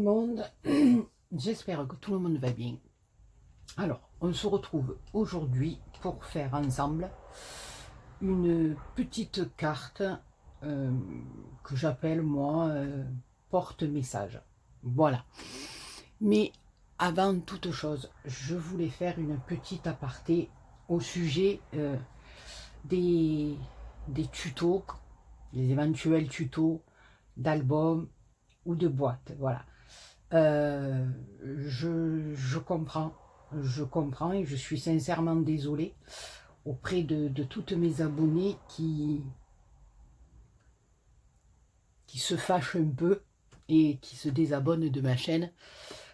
monde, j'espère que tout le monde va bien. Alors, on se retrouve aujourd'hui pour faire ensemble une petite carte que j'appelle moi porte-message. Voilà. Mais avant toute chose, je voulais faire une petite aparté au sujet des, des tutos, des éventuels tutos d'albums ou de boîtes. Voilà. Euh, je comprends et je suis sincèrement désolée auprès de toutes mes abonnés qui se fâchent un peu et qui se désabonnent de ma chaîne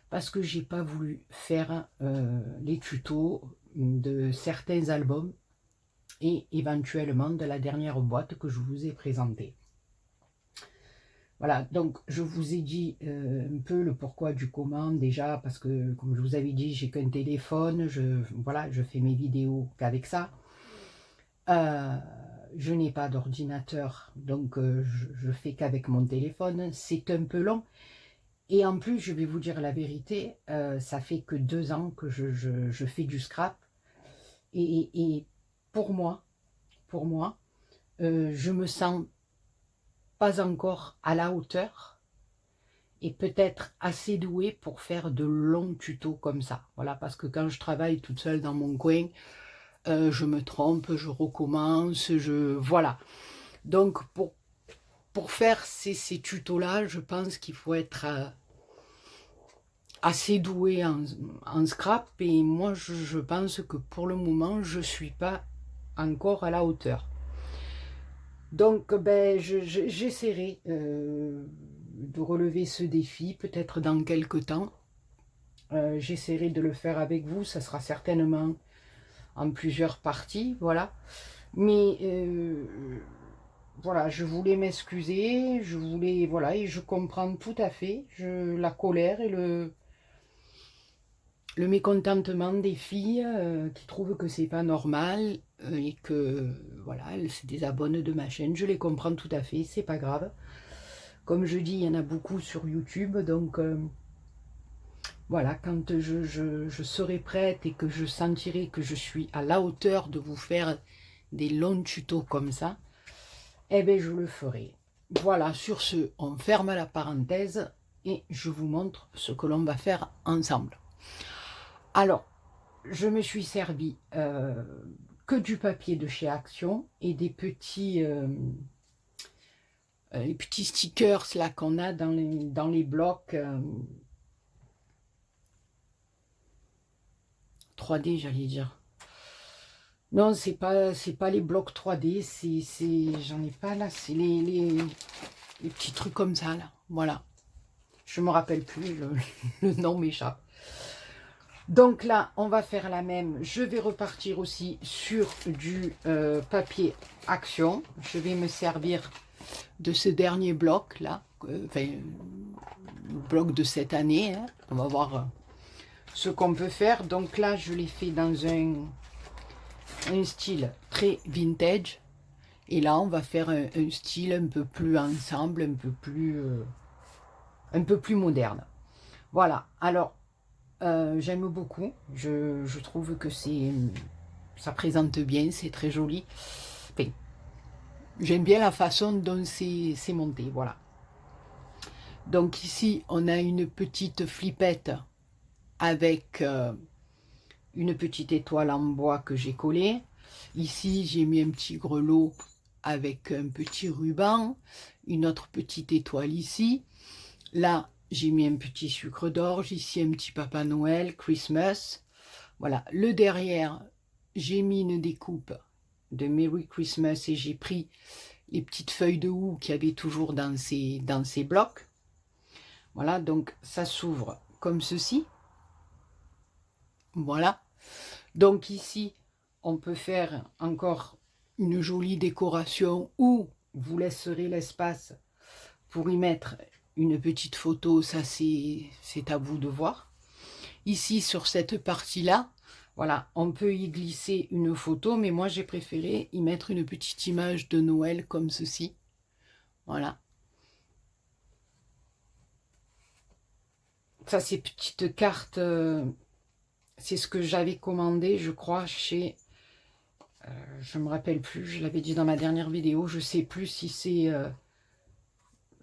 parce que j'ai pas voulu faire les tutos de certains albums et éventuellement de la dernière boîte que je vous ai présentée. Voilà, donc je vous ai dit un peu le pourquoi du comment déjà, parce que comme je vous avais dit, j'ai qu'un téléphone, voilà, je fais mes vidéos qu'avec ça. Je n'ai pas d'ordinateur, donc je fais qu'avec mon téléphone. C'est un peu long. Et en plus, je vais vous dire la vérité, ça fait que 2 ans que je fais du scrap. Et pour moi, je me sens pas encore à la hauteur et peut-être assez douée pour faire de longs tutos comme ça. Voilà, parce que quand je travaille toute seule dans mon coin, je me trompe, je recommence, voilà. Donc pour faire ces tutos-là, je pense qu'il faut être assez doué en scrap et moi je pense que pour le moment, je ne suis pas encore à la hauteur. Donc ben, j'essaierai de relever ce défi, peut-être dans quelques temps. J'essaierai de le faire avec vous, ça sera certainement en plusieurs parties, voilà. Mais voilà, je voulais m'excuser, voilà, et je comprends tout à fait la colère et le mécontentement des filles qui trouvent que c'est pas normal et que, voilà, elles se désabonnent de ma chaîne. Je les comprends tout à fait, c'est pas grave. Comme je dis, il y en a beaucoup sur YouTube, donc voilà, quand je serai prête et que je sentirai que je suis à la hauteur de vous faire des longs tutos comme ça, eh bien je le ferai. Voilà, sur ce, on ferme la parenthèse et je vous montre ce que l'on va faire ensemble. Alors, je me suis servi que du papier de chez Action et des les petits stickers là qu'on a dans les blocs 3D, j'allais dire. Non, c'est pas les blocs 3D, j'en ai pas là, c'est les petits trucs comme ça là. Voilà. Je me rappelle plus, le nom m'échappe. Donc là, on va faire la même. Je vais repartir aussi sur du papier Action. Je vais me servir de ce dernier bloc là, enfin, le bloc de cette année. Hein. On va voir ce qu'on peut faire. Donc là, je l'ai fait dans un style très vintage. Et là, on va faire un style un peu plus ensemble, un peu plus moderne. Voilà. Alors, j'aime beaucoup. Je trouve que ça présente bien, c'est très joli. Enfin, j'aime bien la façon dont c'est monté. Voilà. Donc ici, on a une petite flippette avec une petite étoile en bois que j'ai collée. Ici, j'ai mis un petit grelot avec un petit ruban, une autre petite étoile ici. Là, j'ai mis un petit sucre d'orge, ici un petit Papa Noël, Christmas. Voilà, le derrière, j'ai mis une découpe de Merry Christmas et j'ai pris les petites feuilles de houx qu'il y avait toujours dans ces blocs. Voilà, donc ça s'ouvre comme ceci. Voilà. Donc ici, on peut faire encore une jolie décoration ou vous laisserez l'espace pour y mettre une petite photo, ça c'est à vous de voir. Ici, sur cette partie-là, voilà, on peut y glisser une photo, mais moi j'ai préféré y mettre une petite image de Noël comme ceci. Voilà. Ça, ces petites cartes, c'est ce que j'avais commandé, je crois, chez... je ne me rappelle plus, je l'avais dit dans ma dernière vidéo, je ne sais plus si c'est...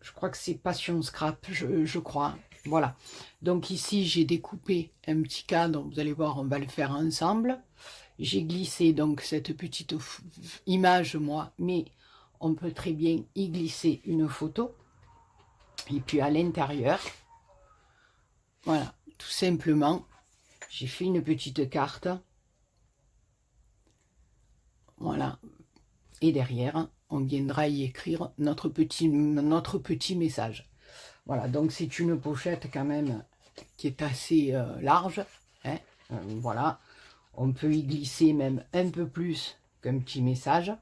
je crois que c'est Passion Scrap, je crois. Voilà. Donc ici, j'ai découpé un petit cadre. Vous allez voir, on va le faire ensemble. J'ai glissé donc cette petite image, moi, mais on peut très bien y glisser une photo. Et puis à l'intérieur, voilà, tout simplement, j'ai fait une petite carte. Voilà. Et derrière, on viendra y écrire notre petit message. Voilà, donc c'est une pochette quand même qui est assez large. Hein, voilà, on peut y glisser même un peu plus qu'un petit message.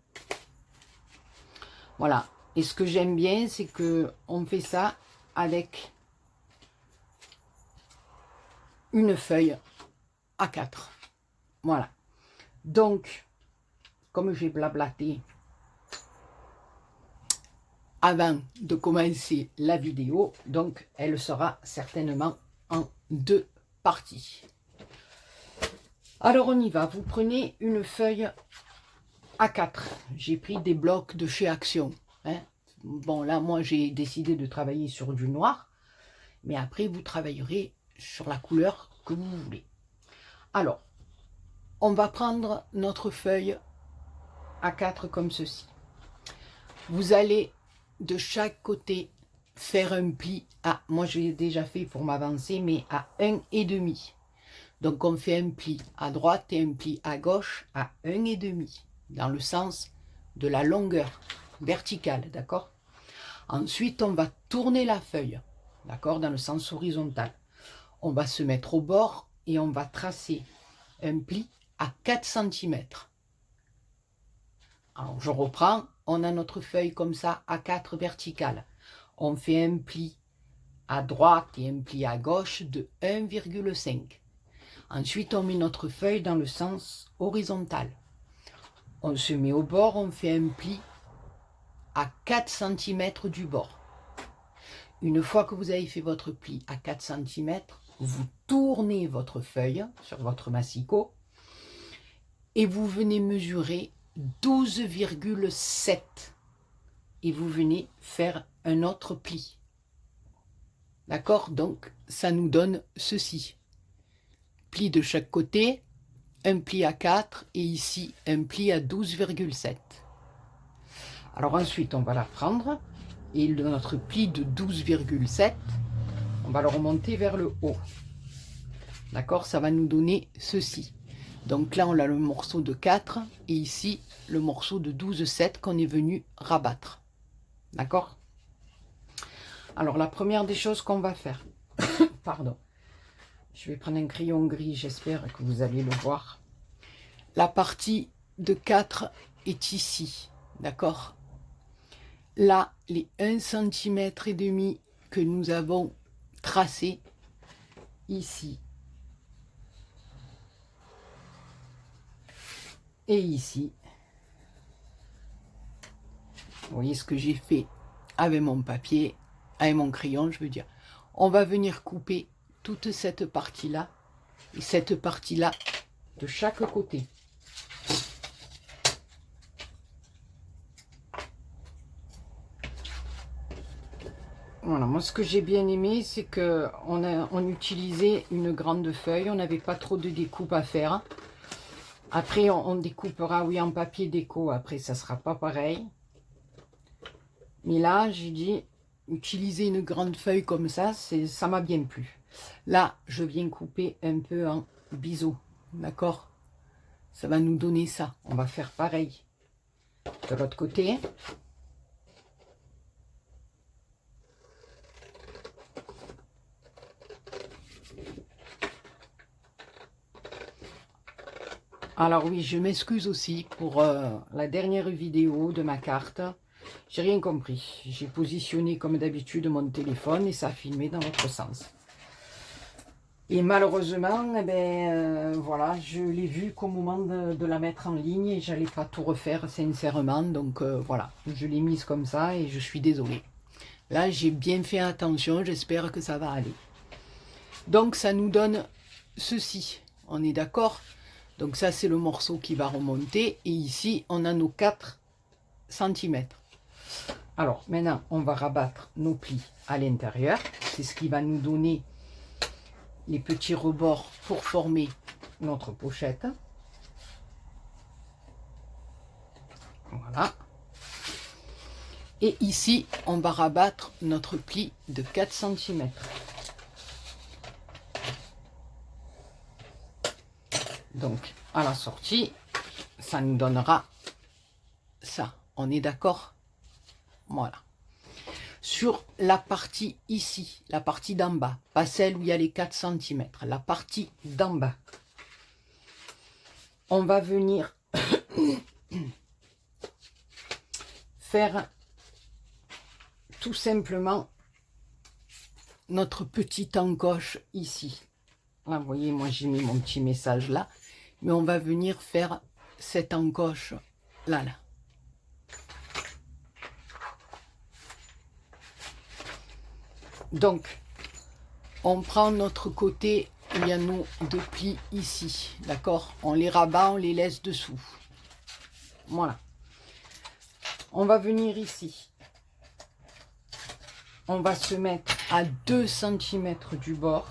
Voilà, et ce que j'aime bien, c'est que on fait ça avec une feuille A4. Voilà, donc, comme j'ai blablaté avant de commencer la vidéo, donc elle sera certainement en 2 parties. Alors on y va, vous prenez une feuille A4, j'ai pris des blocs de chez Action. Hein. Bon là moi j'ai décidé de travailler sur du noir, mais après vous travaillerez sur la couleur que vous voulez. Alors, on va prendre notre feuille A4 comme ceci. Vous allez de chaque côté faire un pli à, moi je l'ai déjà fait pour m'avancer, mais à 1,5. Donc on fait un pli à droite et un pli à gauche à 1,5 dans le sens de la longueur verticale, d'accord? Ensuite on va tourner la feuille, d'accord, dans le sens horizontal. On va se mettre au bord et on va tracer un pli à 4 cm. Alors je reprends, on a notre feuille comme ça à 4 verticales. On fait un pli à droite et un pli à gauche de 1,5. Ensuite on met notre feuille dans le sens horizontal. On se met au bord, on fait un pli à 4 cm du bord. Une fois que vous avez fait votre pli à 4 cm, vous tournez votre feuille sur votre massicot et vous venez mesurer 12,7 et vous venez faire un autre pli. D'accord? Donc ça nous donne ceci. Pli de chaque côté, un pli à 4 et ici un pli à 12,7. Alors ensuite on va la prendre et notre pli de 12,7, on va le remonter vers le haut. D'accord? Ça va nous donner ceci. Donc là, on a le morceau de 4 et ici, le morceau de 12,7 qu'on est venu rabattre. D'accord? Alors, la première des choses qu'on va faire, pardon, je vais prendre un crayon gris, j'espère que vous allez le voir. La partie de 4 est ici, d'accord? Là, les 1,5 cm que nous avons tracés ici, et ici, vous voyez ce que j'ai fait avec mon papier, avec mon crayon, je veux dire. On va venir couper toute cette partie-là et cette partie-là de chaque côté. Voilà, moi ce que j'ai bien aimé, c'est que on utilisait une grande feuille, on n'avait pas trop de découpe à faire. Après, on découpera, oui, en papier déco. Après, ça sera pas pareil. Mais là, j'ai dit, utiliser une grande feuille comme ça m'a bien plu. Là, je viens couper un peu en biseau. D'accord? Ça va nous donner ça. On va faire pareil de l'autre côté. Alors oui, je m'excuse aussi pour la dernière vidéo de ma carte. J'ai rien compris. J'ai positionné comme d'habitude mon téléphone et ça a filmé dans l'autre sens. Et malheureusement, eh ben, voilà, je l'ai vu qu'au moment de la mettre en ligne et j'allais pas tout refaire sincèrement. Donc voilà, je l'ai mise comme ça et je suis désolée. Là, j'ai bien fait attention, j'espère que ça va aller. Donc ça nous donne ceci, on est d'accord? Donc ça c'est le morceau qui va remonter, et ici on a nos 4 cm. Alors maintenant on va rabattre nos plis à l'intérieur, c'est ce qui va nous donner les petits rebords pour former notre pochette. Voilà. Et ici on va rabattre notre pli de 4 cm. Donc à la sortie ça nous donnera ça, on est d'accord? Voilà. Sur la partie ici, la partie d'en bas, pas celle où il y a les 4 cm, la partie d'en bas, on va venir faire tout simplement notre petite encoche ici. Là, vous voyez, moi j'ai mis mon petit message là, mais on va venir faire cette encoche là. Donc, on prend notre côté où il y a nos 2 plis ici, d'accord? On les rabat, on les laisse dessous. Voilà. On va venir ici. On va se mettre à 2 cm du bord.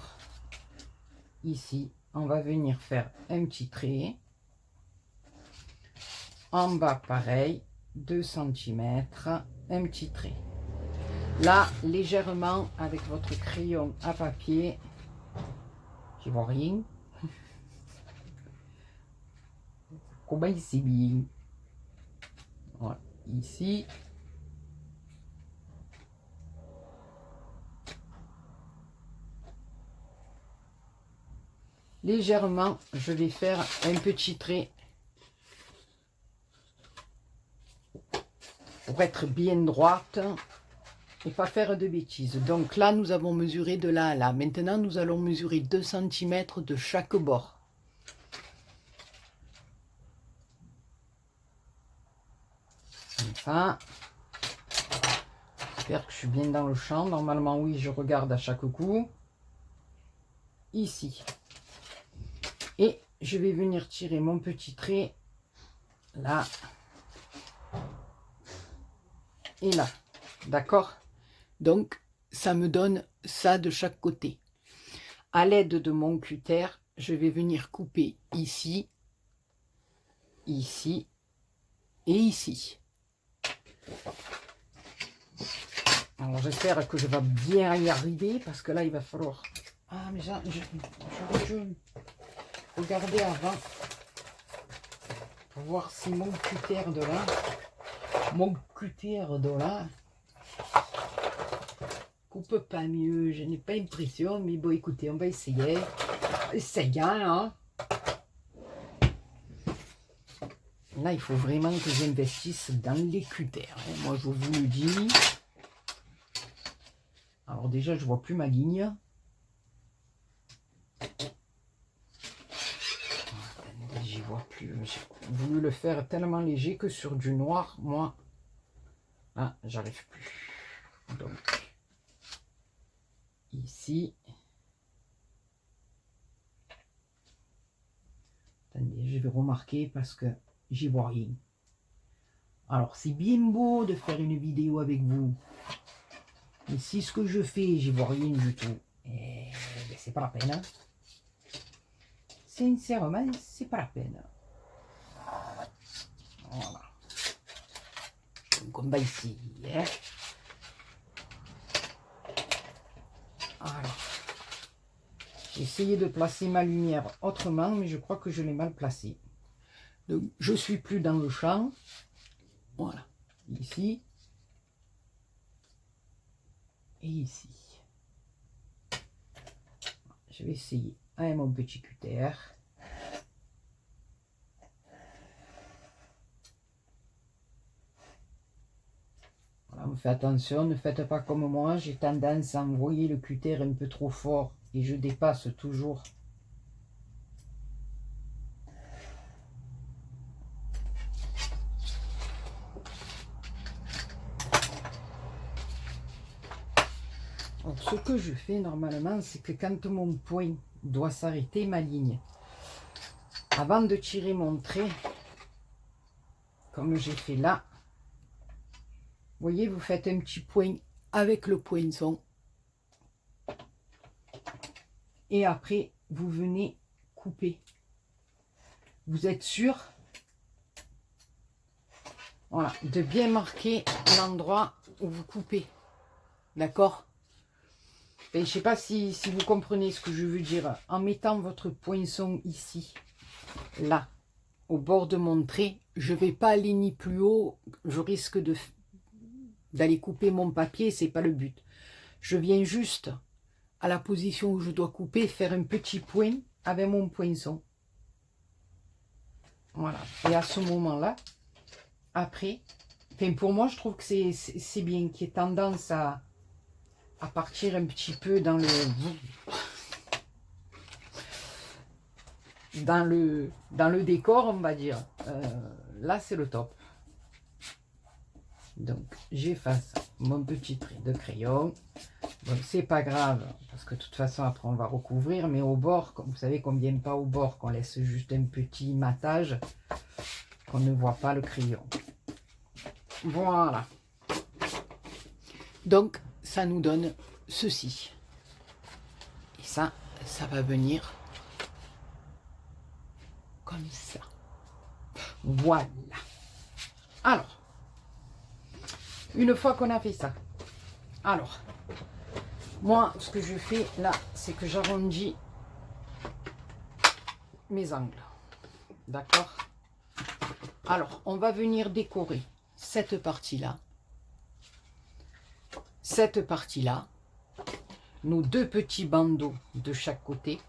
Ici, on va venir faire un petit trait. En bas, pareil, 2 cm, un petit trait. Là, légèrement, avec votre crayon à papier, je vois rien. Comment c'est bien. Voilà, ici. Légèrement, je vais faire un petit trait pour être bien droite et pas faire de bêtises. Donc là, nous avons mesuré de là à là. Maintenant, nous allons mesurer 2 cm de chaque bord. Comme ça. J'espère que je suis bien dans le champ. Normalement, oui, je regarde à chaque coup. Ici. Et je vais venir tirer mon petit trait là et là. D'accord? Donc, ça me donne ça de chaque côté. À l'aide de mon cutter, je vais venir couper ici, ici et ici. Alors, j'espère que je vais bien y arriver parce que là, il va falloir... Ah, mais j'aurais dû regarder avant pour voir si mon cutter de là, coupe pas mieux. Je n'ai pas l'impression, mais bon, écoutez, on va essayer. Essayons, hein. Là, il faut vraiment que j'investisse dans les cutters. Hein. Moi, je vous le dis. Alors déjà, je vois plus ma ligne. J'y vois plus. J'ai voulu le faire tellement léger que sur du noir, moi, là, j'arrive plus. Donc, ici. Attendez, je vais remarquer parce que j'y vois rien. Alors, c'est bien beau de faire une vidéo avec vous. Mais si ce que je fais, j'y vois rien du tout, ben, c'est pas la peine. Hein. Sincèrement, c'est pas la peine. Voilà. Donc, on va essayer. Hein. Alors, j'ai essayé de placer ma lumière autrement, mais je crois que je l'ai mal placée. Donc, je suis plus dans le champ. Voilà. Ici. Et ici. Je vais essayer avec mon petit cutter. Voilà, on fait attention, ne faites pas comme moi. J'ai tendance à envoyer le cutter un peu trop fort et je dépasse toujours. ce que je fais normalement, c'est que quand mon point doit s'arrêter, ma ligne, avant de tirer mon trait, comme j'ai fait là, vous voyez, vous faites un petit point avec le poinçon. Et après, vous venez couper. Vous êtes sûr, voilà, de bien marquer l'endroit où vous coupez. D'accord? Je ne sais pas si vous comprenez ce que je veux dire. En mettant votre poinçon ici, là, au bord de mon trait, je ne vais pas aller ni plus haut. Je risque d'aller couper mon papier, c'est pas le but. Je viens juste à la position où je dois couper, faire un petit point avec mon poinçon. Voilà. Et à ce moment-là, après, enfin pour moi, je trouve que c'est bien, qu'il y ait tendance à partir un petit peu dans le décor, on va dire. Là, c'est le top. Donc, j'efface mon petit trait de crayon. Bon, c'est pas grave, parce que de toute façon, après, on va recouvrir. Mais au bord, vous savez qu'on ne vient pas au bord, qu'on laisse juste un petit matage, qu'on ne voit pas le crayon. Voilà. Donc, ça nous donne ceci. Et ça va venir comme ça. Voilà. Alors, une fois qu'on a fait ça, alors, moi, ce que je fais là, c'est que j'arrondis mes angles. D'accord? Alors, on va venir décorer cette partie-là, nos deux petits bandeaux de chaque côté.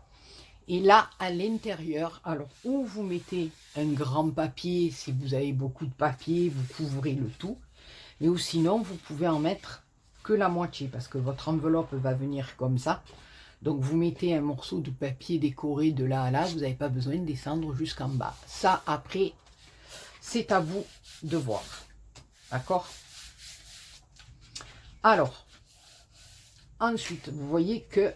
Et là, à l'intérieur, alors, où vous mettez un grand papier, si vous avez beaucoup de papier, vous couvrez le tout. Mais ou sinon, vous pouvez en mettre que la moitié, parce que votre enveloppe va venir comme ça. Donc, vous mettez un morceau de papier décoré de là à là, vous n'avez pas besoin de descendre jusqu'en bas. Ça, après, c'est à vous de voir. D'accord? Alors, ensuite, vous voyez que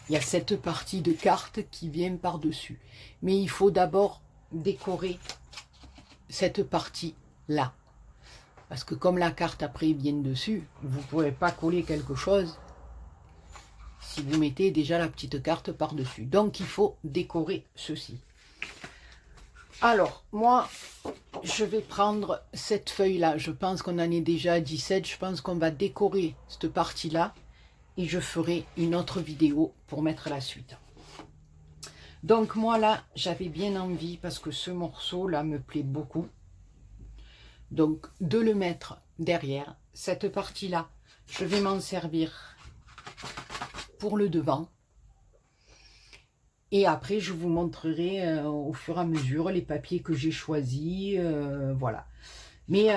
il y a cette partie de carte qui vient par-dessus. Mais il faut d'abord décorer cette partie-là. Parce que comme la carte après vient dessus, vous ne pourrez pas coller quelque chose si vous mettez déjà la petite carte par-dessus. Donc il faut décorer ceci. Alors, moi, je vais prendre cette feuille-là. Je pense qu'on en est déjà à 17. Je pense qu'on va décorer cette partie-là. Et je ferai une autre vidéo pour mettre la suite. Donc moi là, j'avais bien envie, parce que ce morceau-là me plaît beaucoup, donc de le mettre derrière. Cette partie-là, je vais m'en servir pour le devant. Et après, je vous montrerai au fur et à mesure les papiers que j'ai choisis. Voilà. Mais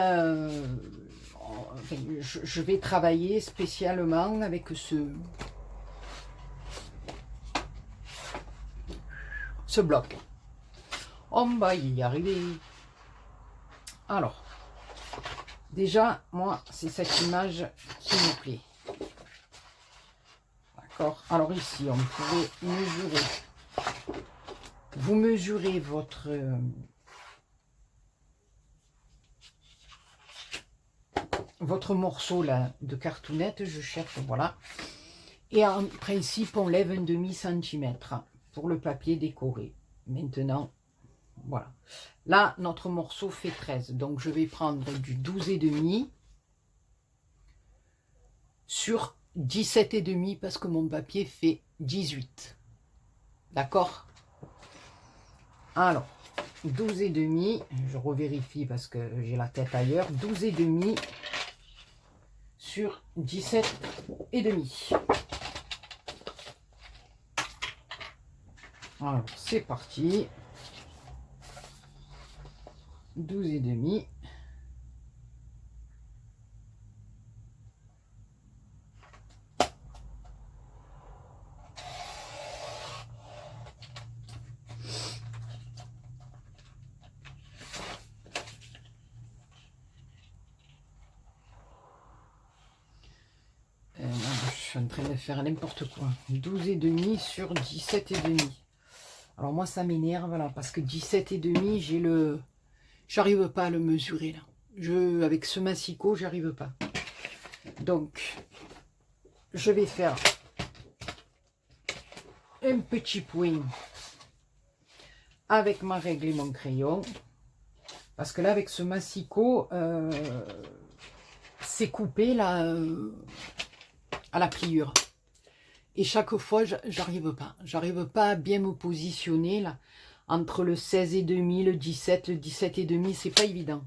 je vais travailler spécialement avec ce bloc. On va y arriver. Alors, déjà, moi, c'est cette image qui me plaît. D'accord? Alors ici, on pourrait mesurer. Vous mesurez votre morceau là de cartounette, je cherche, voilà. Et en principe, on lève un demi-centimètre pour le papier décoré. Maintenant, voilà. Là, notre morceau fait 13. Donc, je vais prendre du 12,5 sur 17,5 parce que mon papier fait 18. D'accord? Alors, 12,5, je revérifie parce que j'ai la tête ailleurs. 12,5 sur 17,5. Alors, c'est parti. 12,5. suis en train de faire n'importe quoi. 12,5 sur 17,5. Alors moi, ça m'énerve, là, parce que 17,5, j'ai le... J'arrive pas à le mesurer, là. Avec ce massicot, j'arrive pas. Donc, je vais faire un petit point avec ma règle et mon crayon. Parce que là, avec ce massicot, c'est coupé là, à la pliure. Et chaque fois, j'arrive pas. J'arrive pas à bien me positionner là. Entre le 16,5, le 17,5, c'est pas évident.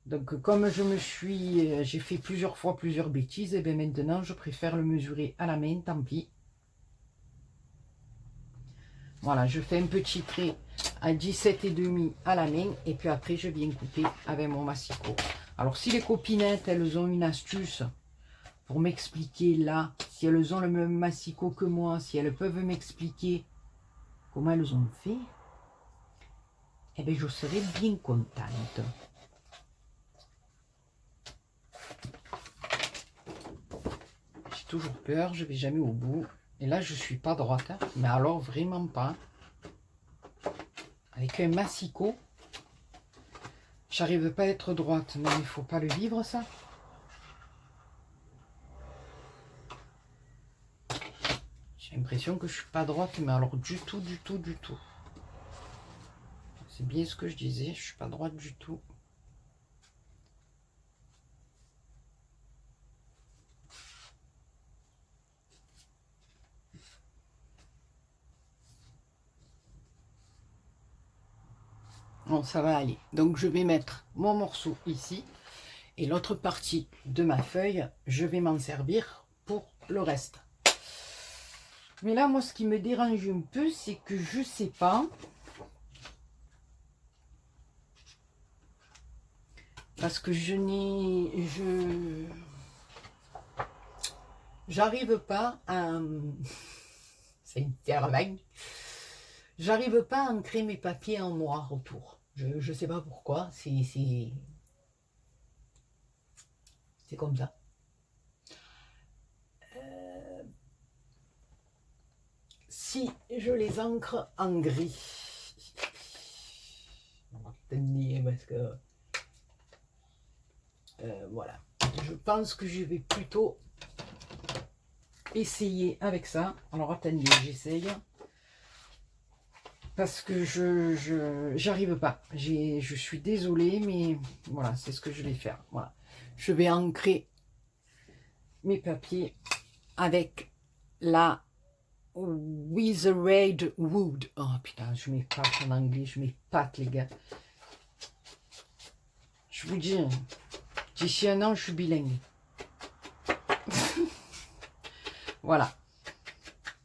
Donc comme j'ai fait plusieurs fois plusieurs bêtises, et bien maintenant je préfère le mesurer à la main, tant pis. Voilà, je fais un petit trait à 17,5 à la main, et puis après je viens couper avec mon massicot. Alors si les copinettes, elles ont une astuce pour m'expliquer là, si elles ont le même massicot que moi, si elles peuvent m'expliquer comment elles ont fait, eh bien je serais bien contente. J'ai toujours peur, je vais jamais au bout. Et là je suis pas droite, hein, mais alors vraiment pas. Avec un massicot, j'arrive pas à être droite. Non, il faut pas le vivre ça. J'ai l'impression que je suis pas droite, mais alors du tout, du tout, du tout. C'est bien ce que je disais, je suis pas droite du tout. Bon, ça va aller. Donc je vais mettre mon morceau ici. Et l'autre partie de ma feuille, je vais m'en servir pour le reste. Mais là, moi, ce qui me dérange un peu, c'est que je sais pas. Parce que j'arrive pas à... C'est une terre-vague. J'arrive pas à ancrer mes papiers en noir autour. Je sais pas pourquoi. C'est comme ça. Si je les ancre en gris, attendez, parce que voilà, je pense que je vais plutôt essayer avec ça. Alors attendez, j'essaye parce que j'arrive pas. Je suis désolée, mais voilà, c'est ce que je vais faire. Voilà, je vais ancrer mes papiers avec la Wizard Wood. Oh putain, je m'épate en anglais, je m'épate les gars. Je vous dis, d'ici un an, je suis bilingue. Voilà.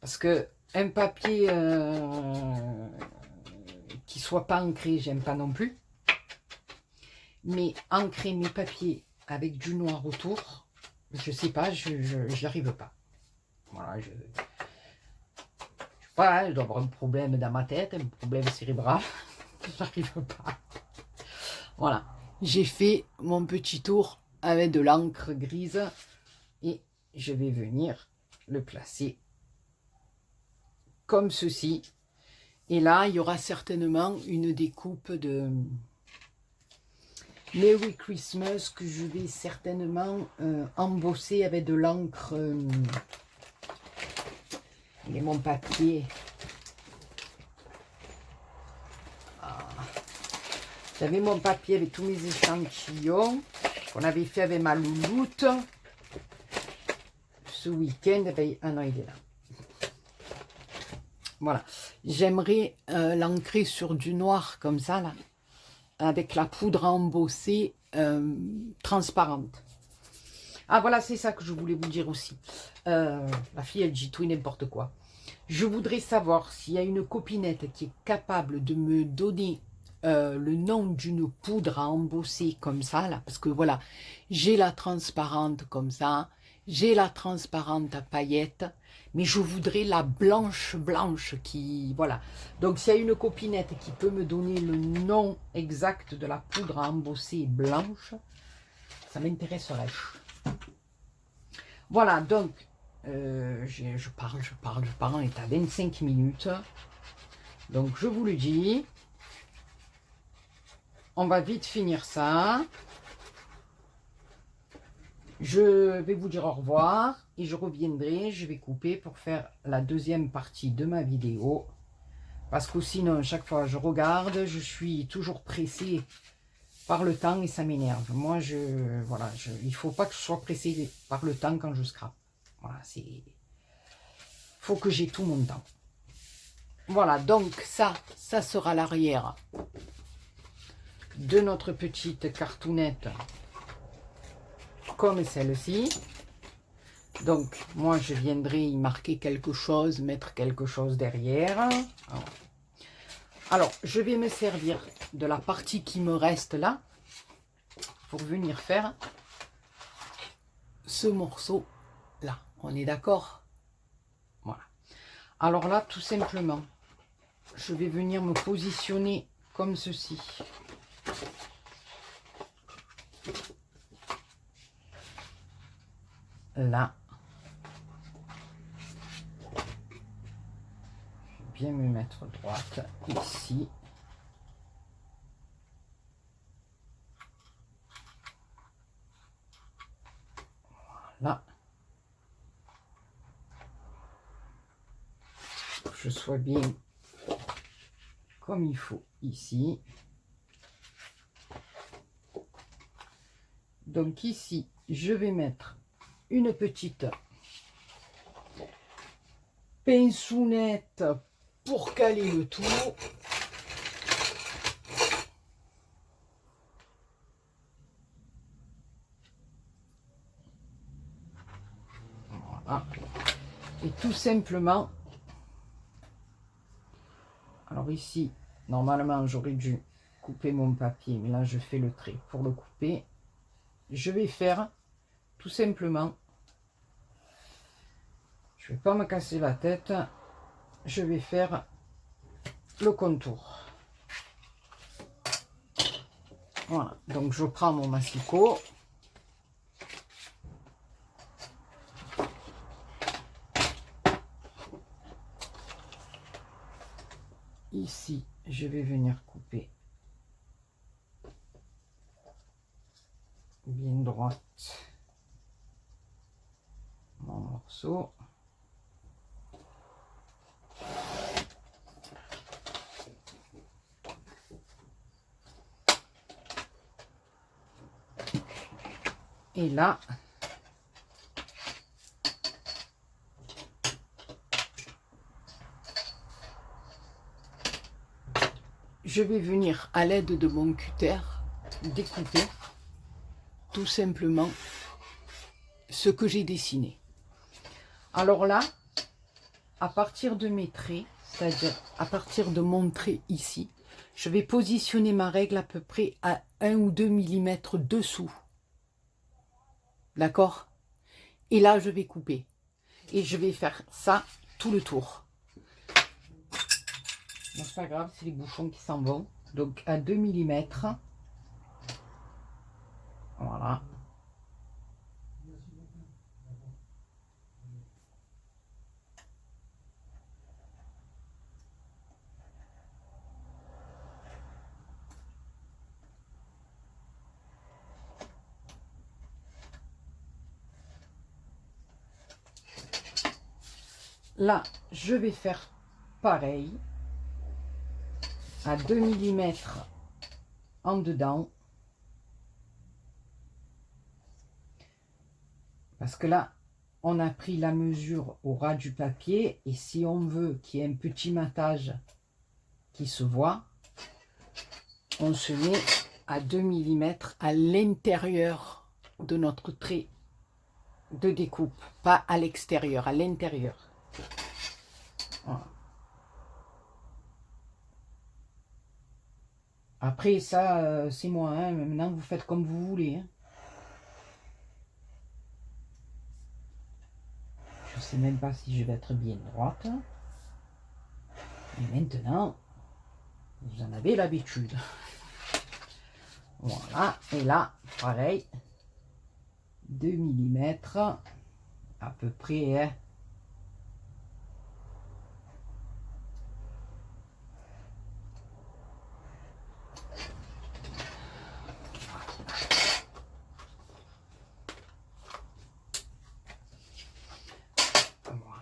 Parce que un papier qui soit pas ancré, j'aime pas non plus. Mais ancrer mes papiers avec du noir autour, je sais pas, j'y arrive pas. Voilà, je sais pas, je dois avoir un problème dans ma tête, un problème cérébral. J'arrive pas. Voilà. J'ai fait mon petit tour avec de l'encre grise et je vais venir le placer comme ceci. Et là, il y aura certainement une découpe de Merry Christmas que je vais certainement embosser avec de l'encre. Et mon papier. J'avais mon papier avec tous mes échantillons qu'on avait fait avec ma louloute ce week-end. Ah non, il est là. Voilà. J'aimerais l'ancrer sur du noir comme ça, là, avec la poudre à embosser transparente. Ah, voilà, c'est ça que je voulais vous dire aussi. La fille, elle dit tout et n'importe quoi. Je voudrais savoir s'il y a une copinette qui est capable de me donner le nom d'une poudre à embosser comme ça, là, parce que voilà, j'ai la transparente comme ça, j'ai la transparente à paillettes, mais je voudrais la blanche qui, voilà. Donc s'il y a une copinette qui peut me donner le nom exact de la poudre à embosser blanche, ça m'intéresserait. Voilà, donc, je parle, on est à 25 minutes. Donc, je vous le dis, on va vite finir ça. Je vais vous dire au revoir et je reviendrai, je vais couper pour faire la deuxième partie de ma vidéo. Parce que sinon, chaque fois je regarde, je suis toujours pressée par le temps et ça m'énerve. Moi, voilà, il ne faut pas que je sois pressée par le temps quand je scrape. Voilà, faut que j'ai tout mon temps. Voilà, donc ça sera l'arrière de notre petite cartoonette comme celle-ci. Donc, moi, je viendrai y marquer quelque chose, mettre quelque chose derrière. Alors, je vais me servir de la partie qui me reste là pour venir faire ce morceau-là. On est d'accord? Voilà. Alors là, tout simplement, je vais venir me positionner comme ceci. Là. Bien me mettre droite ici. Voilà. Que je sois bien comme il faut ici. Donc ici, je vais mettre une petite pinçonnette pour caler le tout. Voilà. Et tout simplement, alors ici, normalement j'aurais dû couper mon papier, mais là je fais le trait pour le couper. Je vais faire tout simplement, je ne vais pas me casser la tête, je vais faire le contour. Voilà, donc je prends mon massicot. Ici, je vais venir couper bien droite mon morceau. Et là, je vais venir à l'aide de mon cutter découper tout simplement ce que j'ai dessiné. Alors là, à partir de mes traits, c'est-à-dire à partir de mon trait ici, je vais positionner ma règle à peu près à 1 ou 2 mm dessous. D'accord? Et là, je vais couper. Et je vais faire ça tout le tour. Bon, c'est pas grave, c'est les bouchons qui s'en vont. Donc à 2 mm. Voilà. Là, je vais faire pareil. À 2 mm en dedans. Parce que là, on a pris la mesure au ras du papier. Et si on veut qu'il y ait un petit matage qui se voit, on se met à 2 mm à l'intérieur de notre trait de découpe. Pas à l'extérieur, à l'intérieur. Voilà. Après, ça, c'est moi. Hein. Maintenant, vous faites comme vous voulez. Hein. Je ne sais même pas si je vais être bien droite. Et maintenant, vous en avez l'habitude. Voilà. Et là, pareil. 2 mm. à peu près, hein.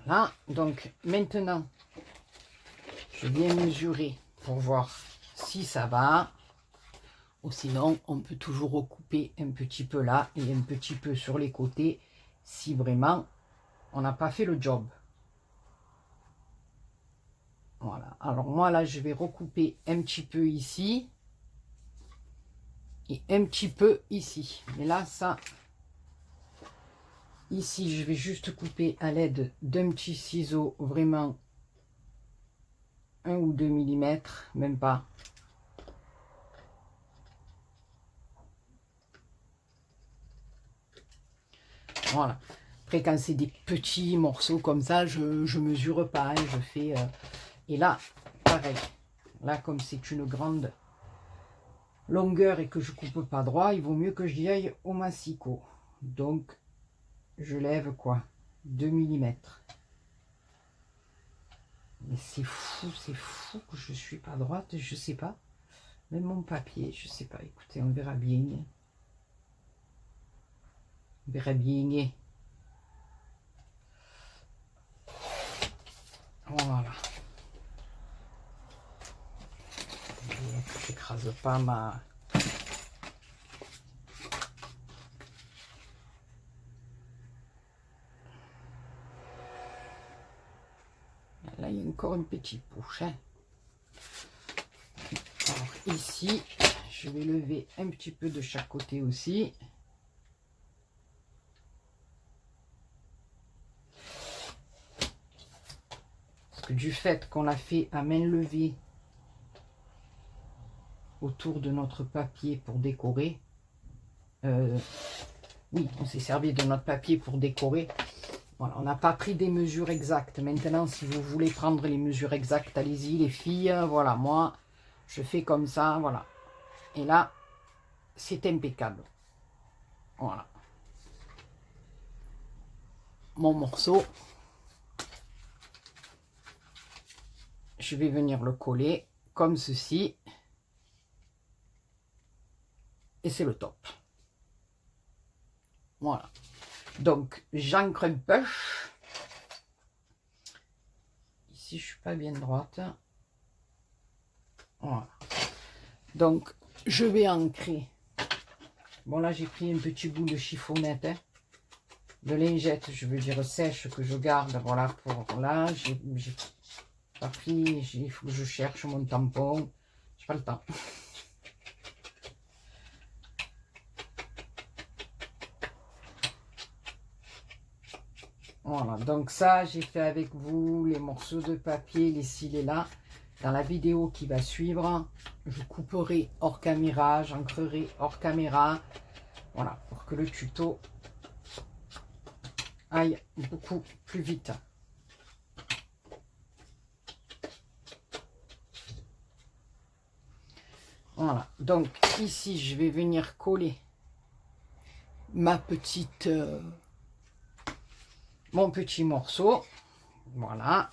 Voilà, donc maintenant, je viens mesurer pour voir si ça va. Ou sinon, on peut toujours recouper un petit peu là et un petit peu sur les côtés si vraiment on n'a pas fait le job. Voilà, alors moi là, je vais recouper un petit peu ici et un petit peu ici. Mais là, ça, ici, je vais juste couper à l'aide d'un petit ciseau, vraiment 1 ou 2 millimètres, même pas. Voilà. Après, quand c'est des petits morceaux comme ça, je mesure pas, hein, je fais... Et là, pareil. Là, comme c'est une grande longueur et que je coupe pas droit, il vaut mieux que j'y aille au massicot. Donc, je lève quoi? 2 millimètres. Mais c'est fou que je suis pas droite, je sais pas. Même mon papier, je sais pas. Écoutez, on verra bien. On verra bien. Voilà. Je n'écrase pas ma... Là, il y a encore une petite bouche. Hein. Alors ici, je vais lever un petit peu de chaque côté aussi. Parce que du fait qu'on l'a fait à main levée autour de notre papier pour décorer, oui, on s'est servi de notre papier pour décorer. Voilà, on n'a pas pris des mesures exactes. Maintenant, si vous voulez prendre les mesures exactes, allez-y les filles. Voilà, moi, je fais comme ça, voilà. Et là, c'est impeccable. Voilà. Mon morceau. Je vais venir le coller comme ceci. Et c'est le top. Voilà. Donc, j'ancre un peu. Ici, je suis pas bien droite. Voilà. Donc, je vais ancrer. Bon, là, j'ai pris un petit bout de chiffonnette. Hein, de lingette, je veux dire sèche, que je garde. Voilà, pour là, j'ai pas pris. Il faut que je cherche mon tampon. J'ai pas le temps. Voilà, donc ça, j'ai fait avec vous les morceaux de papier, les ci, les là. Dans la vidéo qui va suivre, je couperai hors caméra, j'ancrerai hors caméra. Voilà, pour que le tuto aille beaucoup plus vite. Voilà, donc ici, je vais venir coller ma petite... mon petit morceau. Voilà.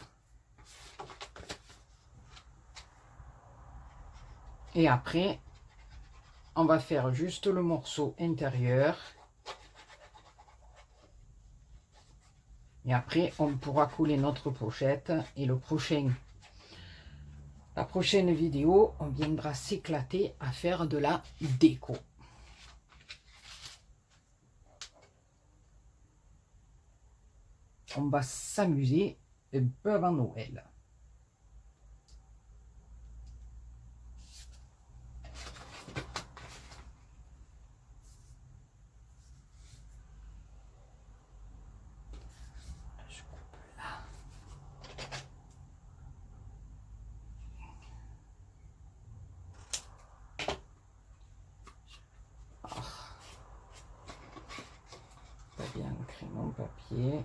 Et après, on va faire juste le morceau intérieur. Et après, on pourra coller notre pochette. Et la prochaine vidéo, on viendra s'éclater à faire de la déco. On va s'amuser un peu avant Noël. Je coupe là. Oh. Pas bien ancré mon papier.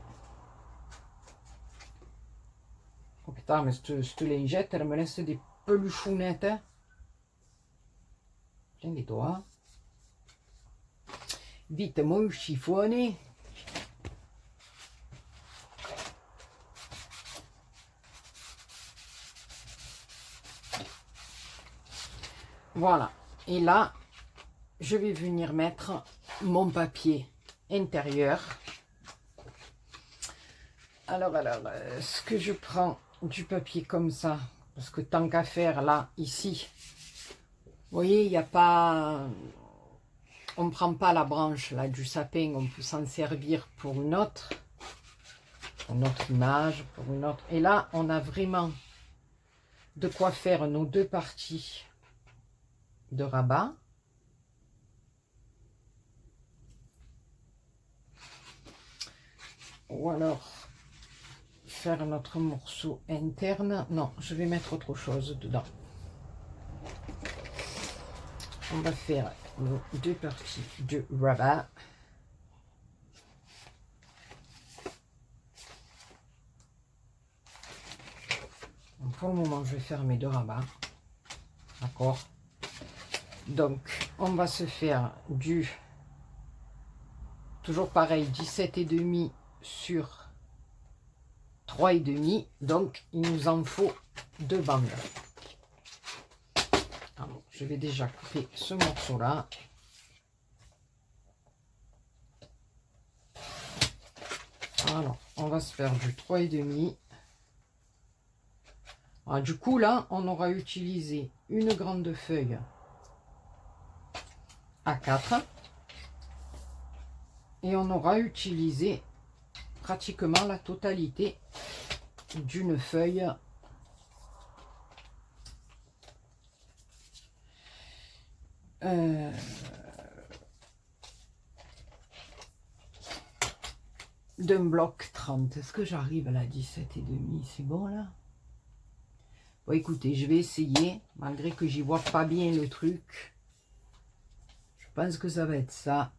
Oh putain, mais cette lingette, elle me laisse des peluchounettes. Hein. Plein les doigts. Vite, mon chiffonné. Voilà. Et là, je vais venir mettre mon papier intérieur. Alors, est-ce que je prends du papier comme ça? Parce que tant qu'à faire, là, ici, vous voyez, il n'y a pas... On ne prend pas la branche là du sapin, on peut s'en servir pour une autre image, pour une autre. Et là, on a vraiment de quoi faire nos deux parties de rabat. Ou alors faire notre morceau interne. Non, je vais mettre autre chose dedans. On va faire nos deux parties de rabat. Pour le moment, je vais faire mes deux rabats. D'accord. Donc, on va se faire du... Toujours pareil, 17,5 sur 3,5. Donc, il nous en faut 2 bandes. Alors, je vais déjà couper ce morceau-là. Alors, on va se faire du 3,5. Alors, du coup, là, on aura utilisé une grande feuille A4 et on aura utilisé pratiquement la totalité d'une feuille d'un bloc 30. Est-ce que j'arrive à la 17,5? C'est bon là? Bon, écoutez, je vais essayer, malgré que j'y vois pas bien le truc. Je pense que ça va être ça.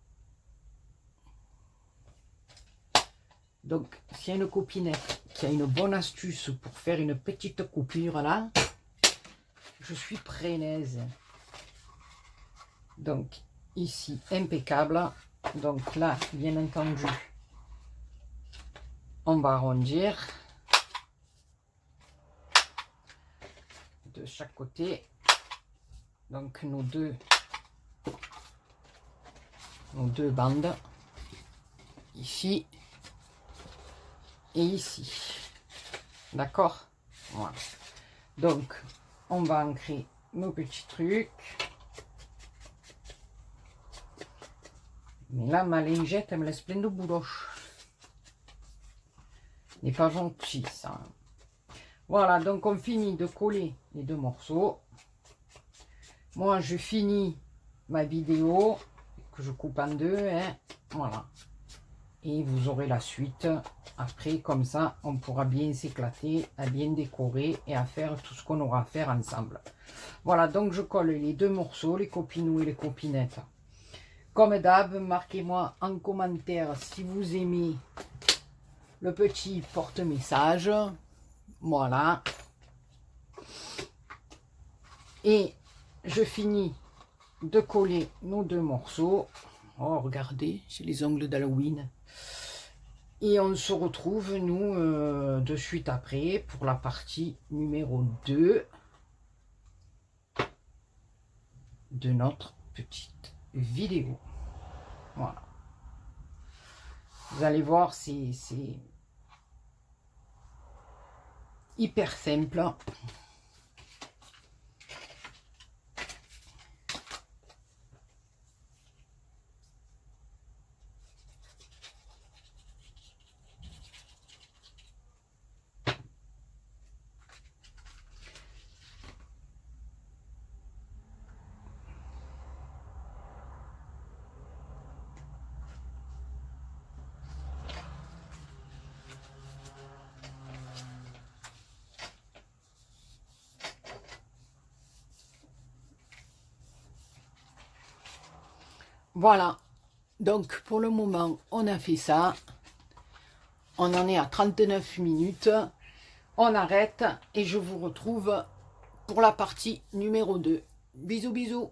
Donc, s'il y a une copinette qui a une bonne astuce pour faire une petite coupure là, je suis preneuse. Donc, ici, impeccable. Donc là, bien entendu, on va arrondir de chaque côté. Donc, nos deux bandes, ici et ici. D'accord? Voilà. Donc, on va ancrer nos petits trucs. Mais là, ma lingette, elle me laisse plein de bouloche. N'est pas gentil, ça. Voilà, donc on finit de coller les deux morceaux. Moi, je finis ma vidéo, que je coupe en deux, hein. Voilà. Et vous aurez la suite. Après, comme ça, on pourra bien s'éclater, à bien décorer et à faire tout ce qu'on aura à faire ensemble. Voilà, donc je colle les deux morceaux, les copinous et les copinettes. Comme d'hab, marquez-moi en commentaire si vous aimez le petit porte-message. Voilà. Et je finis de coller nos deux morceaux. Oh, regardez, j'ai les ongles d'Halloween. Et on se retrouve, nous, de suite après, pour la partie numéro 2 de notre petite vidéo. Voilà. Vous allez voir, c'est hyper simple. Voilà, donc pour le moment, on a fait ça. On en est à 39 minutes. On arrête et je vous retrouve pour la partie numéro 2. Bisous, bisous.